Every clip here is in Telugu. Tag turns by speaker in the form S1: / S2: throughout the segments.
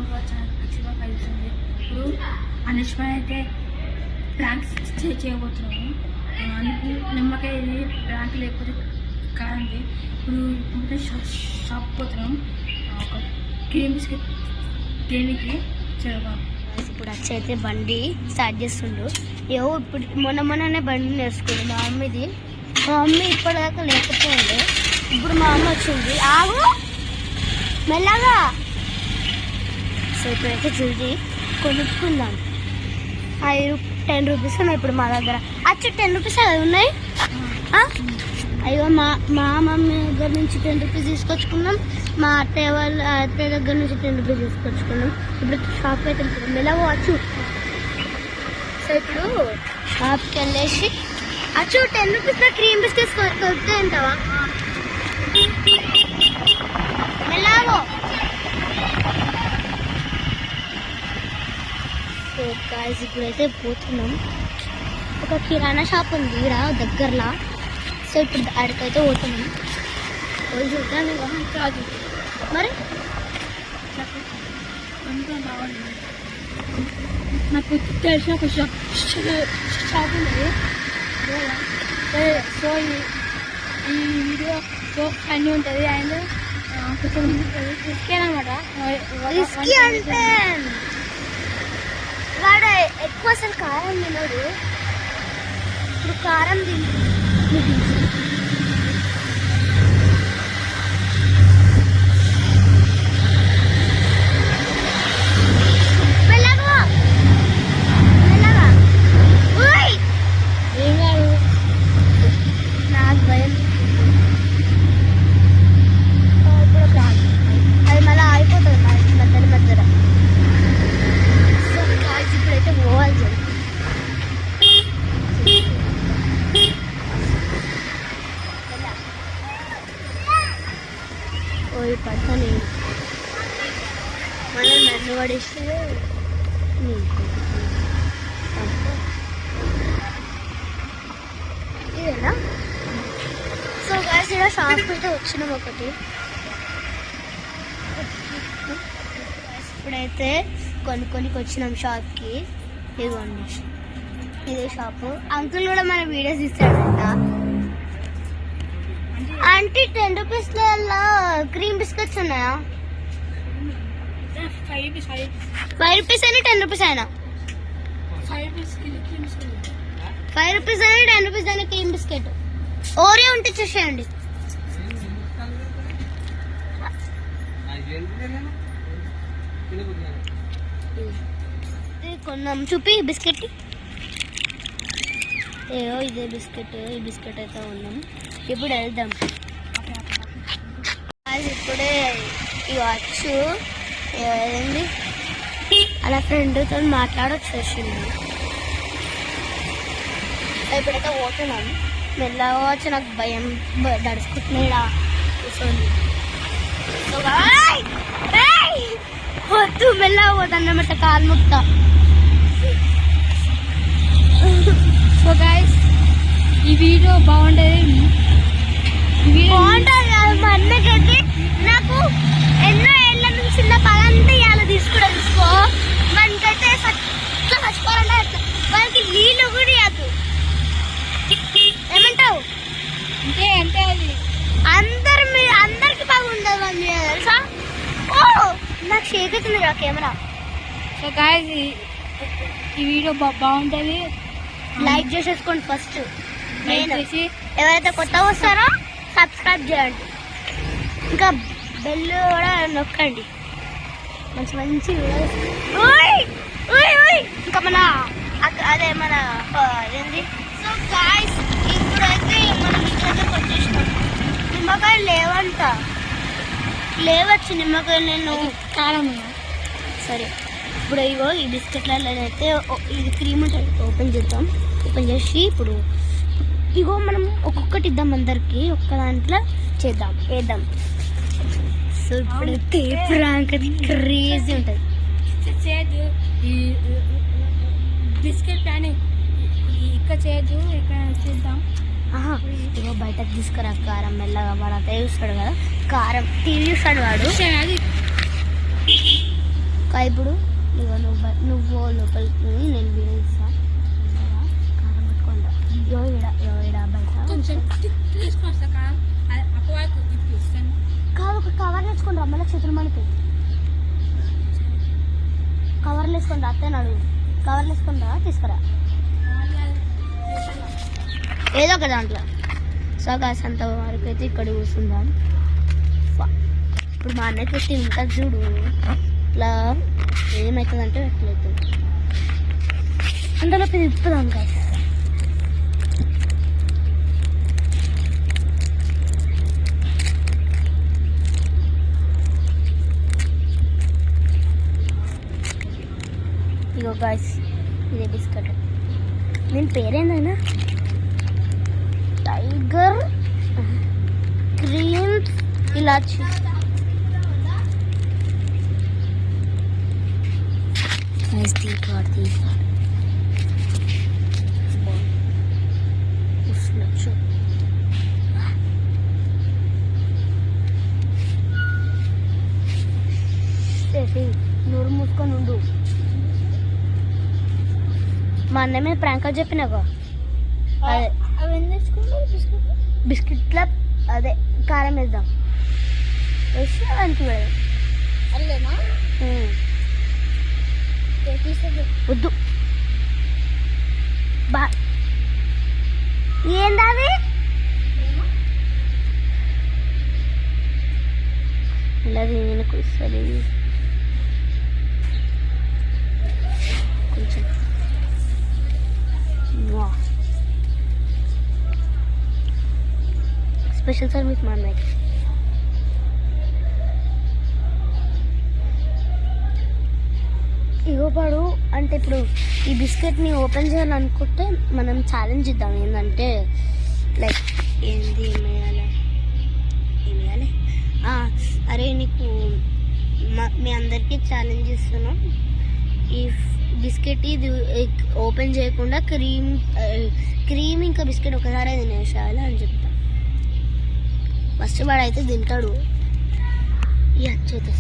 S1: బాగుంటుందో చాలా ఖచ్చితంగా కలుగుతుంది. ఇప్పుడు అనుష్మ అయితే ప్రాంక్ చేయబోతున్నాము. నిమ్మకాయ ప్రాంక్ లేకపోతే కాదండి. ఇప్పుడు షాప్ పోతున్నాం. ఒక క్రీమ్ బిస్కెట్ దేనికి చేయబాబు.
S2: ఇప్పుడు వచ్చైతే బండి స్టార్ట్ చేస్తుండ్రు. ఏవో ఇప్పుడు మొన్ననే బండి నేర్చుకుంది మా మమ్మీది. మా మమ్మీ ఇప్పటిదాకా లేకపోయింది, ఇప్పుడు మా అమ్మ వచ్చింది. ఆగు మెల్లగా. సో ఇప్పుడైతే జల్దీ కొనుక్కుందాం. 10 రూపీస్ ఉన్నాయి ఇప్పుడు మా దగ్గర. అచ్చు 10 రూపీస్ అవి ఉన్నాయి. అయ్యో మా మమ్మీ దగ్గర నుంచి 10 రూపీస్ తీసుకొచ్చుకున్నాం. మా అత్తయ్య దగ్గర నుంచి 10 రూపీస్ తీసుకొచ్చుకున్నాం. ఇప్పుడు షాప్కి అయితే మెల్లగా వచ్చు. సో ఇప్పుడు షాప్కి వెళ్ళేసి అచ్చు 10 రూపీస్లో క్రీమ్ బిస్కెట్స్ కొడుతూ ఉంటావా? మెల్లగా. సో గాయ్స్ ఇప్పుడైతే పోతున్నాం. ఒక కిరాణా షాప్ ఉంది ఇక్కడ దగ్గరలో. సో ఇప్పుడు అక్కడికైతే పోతున్నాం. పోయి చూద్దాం కాదు మరి.
S1: నాకు తెలిసిన ఒక షాప్ ఉంది. సో ఈ వీడియో సో అన్నీ ఉంటుంది. అండ్ కొంచెం రిస్కీ అనమాట.
S2: రిస్కీ అంటే వాడు ఎక్కువ అసలు కారం తినడు. ఇప్పుడు కారం తిని పడతాను మనం నన్ను పడిస్తే ఇదేనా. సో గాయ్స్ ఇక్కడ షాప్ అయితే వచ్చినాం ఒకటి. ఇప్పుడైతే కొనుక్కొనికి వచ్చినాం షాప్కి. ఇదిగోండి ఇదే షాపు. అంకుల్ కూడా మన వీడియోస్ ఇస్తాడంట. ఆంటీ 10 రూపీస్లో క్రీమ్ బిస్కెట్స్ ఉన్నాయా? 5 రూపీస్ అయినా 10 రూపీస్ అయినా? 5 రూపీస్ అయినా 10 రూపీస్ అయినా క్రీమ్ బిస్కెట్. ఓరియో ఉంటే చూసేయండి. కొన్నాం చూపి బిస్కెట్. ఏదో ఇదే బిస్కెట్. ఈ బిస్కెట్ అయితే ఉన్నాం. ఇప్పుడు వెళ్దాం. ఇప్పుడే ఇవ్వచ్చు ఏంది అలా ఫ్రెండ్తో మాట్లాడొచ్చేసింది. ఇప్పుడైతే పోతున్నాం. మెల్లగా వచ్చి నాకు భయం దడుచుకుంటున్నాడా కూర్చోండి. వద్దు మెల్లగా పోతాన్నమాట కాలు ముక్తా.
S1: సో గైస్ ఈ వీడియో బాగుంటుంది.
S2: మా అన్నకైతే నాకు ఎన్నో ఏళ్ళ నుంచి ఉన్న పదంతా ఇవాళ తీసుకో. మనకైతే అట్లా చచ్చిపోవాలంటే అట్లా వాళ్ళకి నీళ్ళు కూడా ఇవ్వదు. ఏమంటావు?
S1: అంటే అది
S2: అందరికి బాగుండదు వాళ్ళ మీద తెలుసా. ఓ నాకు షేక్ అవుతుంది రా కెమెరా.
S1: సో గైస్ ఈ వీడియో బాగుంటుంది.
S2: లైక్ చేసేసుకోండి ఫస్ట్. ఎవరైతే కొత్తగా వస్తారో సబ్స్క్రైబ్ చేయండి. ఇంకా బెల్ కూడా నొక్కండి. మంచి వీడియోస్. ఇంకా మన అదే మన ఏంది. సో గాయ్స్ ఇప్పుడైతే మనం ఇక్కడికి వచ్చేసినాం. నిమ్మకాయలు లేవంట. లేవచ్చు నిమ్మకాయలు. నేను
S1: కారం
S2: సరే ఇప్పుడు ఇగో ఈ బిస్కెట్లలో అయితే ఇది క్రీమ్ ఉంటుంది. ఓపెన్ చేసి ఇప్పుడు ఇగో మనం ఒక్కొక్కటి ఇద్దాం అందరికి. ఒక్క దాంట్లో వేద్దాం. సో ఇప్పుడైతే ప్రాంక్ క్రేజీ ఉంటుంది.
S1: బిస్కెట్ కానీ ఇక్కడ చేయదు, ఇక్కడ చేద్దాం.
S2: ఇగో బయటకు తీసుకురా కారం. మెల్లగా వాడు అంతా చూస్తాడు కదా కారం. టీవీ చూస్తాడు వాడు. ఇప్పుడు ఇక నువ్వు లోపలికి పోయి నేను వీడియో ఇస్తా కారం పెట్టుకుంటా ఇడ బయట కాదు ఒక కవర్ వేసుకుని రమ్మల చేతులు మనకి కవర్లు వేసుకుంటా అత్తని అడుగు కవర్లు వేసుకుంటా తీసుకురా ఏదో ఒక దాంట్లో సో కాసంత వరకు అయితే ఇక్కడ కూర్చుందాం ఇప్పుడు మా అన్నకి తింటుంది చూడు ఇట్లా ఏమవుతుందంటే ఎట్లవుతుంది అందులో తిప్పుదాం కాదు ఇగో గాయ్స్ ఇదే బిస్కెట్ దీని పేరేందైనా టైగర్ క్రీమ్స్ ఇలాచి నూరు మూసుకొని ఉండు మా అన్న మీద ప్రాంక్ చెప్పినాక అదే బిస్కెట్ల అదే కారం వేద్దాం వేసి దానికి పెడదాం వద్దు బా ఏందది ఇలా దీనికి వస్తుంది కొంచెం స్పెషల్ సర్వీస్ మా అన్నయ్య ఇగోపాడు అంటే ఇప్పుడు ఈ బిస్కెట్ని ఓపెన్ చేయాలనుకుంటే మనం ఛాలెంజ్ ఇద్దాం ఏంటంటే లైక్ ఏంది ఏం వేయాలి అరే నీకు మీ అందరికీ ఛాలెంజ్ ఇస్తున్నాం ఈ బిస్కెట్ ఇది ఓపెన్ చేయకుండా క్రీమ్ ఇంకా బిస్కెట్ ఒకసారి తినేసేయాలి అని చెప్తా ఫస్ట్ వాడైతే తింటాడు ఈ అచ్చైతే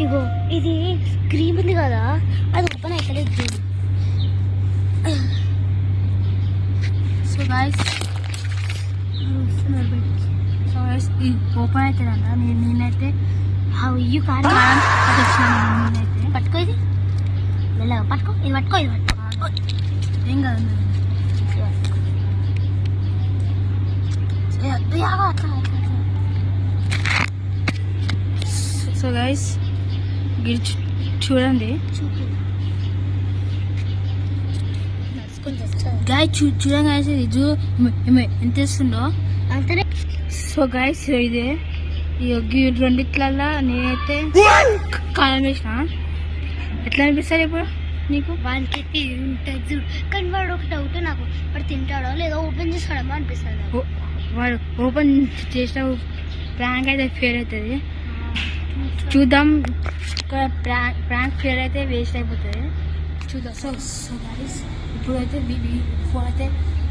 S2: ఇగో ఇది క్రీమ్ ఉంది కదా అది ఓపెన్ అవుతలేదు చూడు సో గాయస్ ఓపెన్ అవుతుందంట నేనైతే ఇయ్యు కాదు నేనైతే పట్టుకో ఇది వెళ్ళగా పట్టుకో ఇది పట్టుకో ఏం కాదు సో గైస్ చూడండి గాయ చూడండి ఇది ఎంత ఇస్తుందో అంతనే సో గైస్ ఇదే ఈ రెండిట్లల్లో నేనైతే కాలం వేసిన ఎట్లా అనిపిస్తుంది ఇప్పుడు నీకు వానికి ఉంటుంది చూడు కానీ వాడు ఒక డౌట్ నాకు వాడు తింటాడో లేదో ఓపెన్ చేస్తాడమో అనిపిస్తుంది వాడు ఓపెన్ చేసిన ప్రాంక్ అయితే ఫెయిల్ అవుతుంది చూద్దాం ప్రాంక్ ఫెయిల్ అయితే వేస్ట్ అయిపోతుంది చూద్దాం సో గైస్ ఇప్పుడైతే ఫోన్ అయితే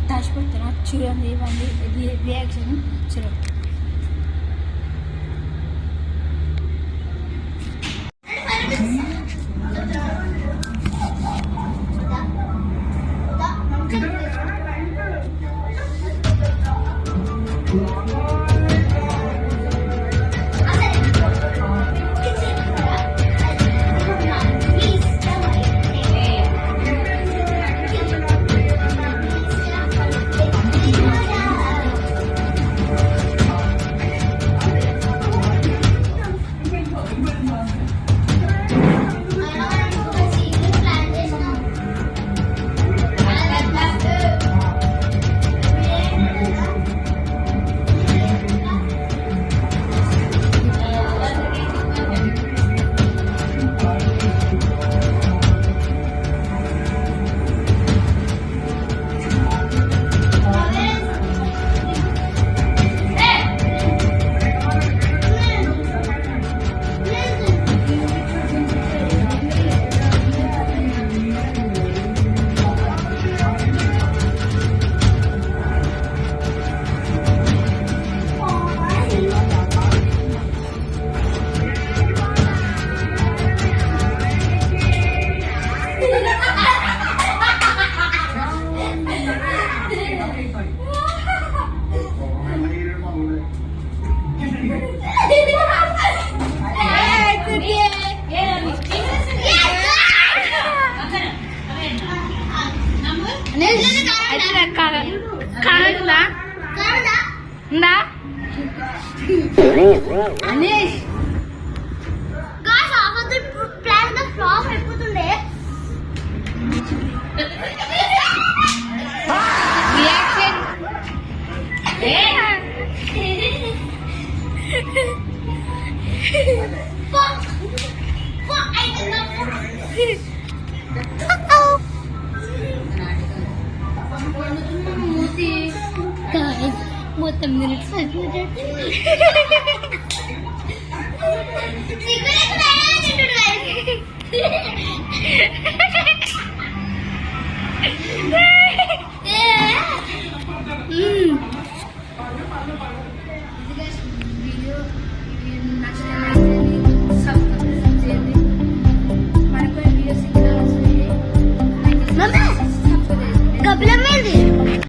S2: దాచిపెడుతున్నా చూడండి ఇవ్వండి రియాక్షన్ చూడండి
S1: ఉందా ఉందా అనీష్
S2: ప్లాన్ ఫ్లాప్ అయిపోతుండే
S1: రియాక్షన్
S2: మొత్తం మినిట్స్